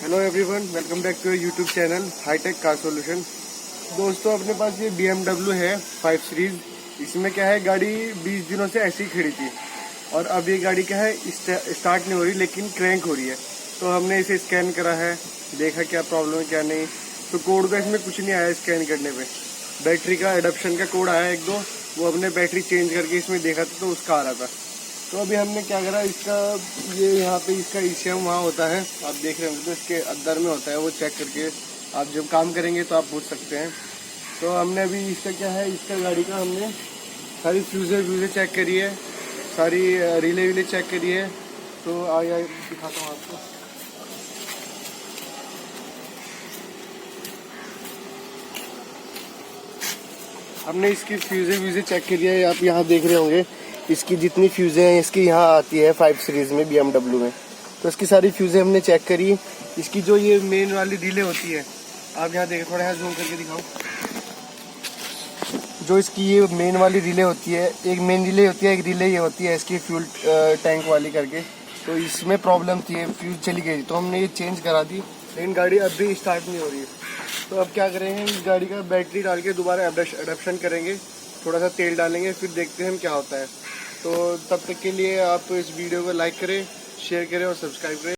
Hello everyone, welcome back to YouTube channel Hitech Car Solution. दोस्तों, अपने पास ये BMW है 5 सीरीज। इसमें क्या है, गाड़ी 20 दिनों से ऐसी ही खड़ी थी और अब ये गाड़ी क्या है स्टार्ट नहीं हो रही, लेकिन क्रैंक हो रही है। तो हमने इसे स्कैन करा है, देखा क्या प्रॉब्लम है क्या नहीं। तो कोड का इसमें कुछ नहीं आया स्कैन करने पे। बैटरी का एडप्शन का कोड आया एक दो, वो हमने बैटरी चेंज करके इसमें देखा था तो उसका आ रहा था। तो अभी हमने क्या करा, इसका ये यहाँ पे इसका ECM वहाँ होता है, आप देख रहे होंगे, तो इसके अंदर में होता है, वो चेक करके आप जब काम करेंगे तो आप पूछ सकते हैं। तो हमने अभी इसका क्या है, इसका गाड़ी का हमने सारी फ्यूज़े चेक करी है, सारी रिले विले चेक करी है। तो आगे दिखाता हूँ आपको। हमने इसकी फ्यूज़े चेक करी है, आप यहाँ देख रहे होंगे इसकी जितनी फ्यूज़ें हैं इसकी यहाँ आती है 5 सीरीज़ में BMW में। तो इसकी सारी फ्यूज़ें हमने चेक करी। इसकी जो ये मेन वाली रिले होती है, आप यहाँ देखें, थोड़ा यहाँ जूम करके दिखाओ। जो इसकी ये मेन वाली रिले होती है, एक मेन रिले होती है, एक रिले ये होती है इसकी फ्यूल टैंक वाली करके। तो इसमें प्रॉब्लम थी, फ्यूज चली गई, तो हमने ये चेंज करा दी, लेकिन गाड़ी अब भी स्टार्ट नहीं हो रही है। तो अब क्या करेंगे, इस गाड़ी का बैटरी डाल के दोबारा एडप्शन करेंगे, थोड़ा सा तेल डालेंगे, फिर देखते हैं क्या होता है। तो तब तक के लिए आप इस वीडियो को लाइक करें, शेयर करें और सब्सक्राइब करें।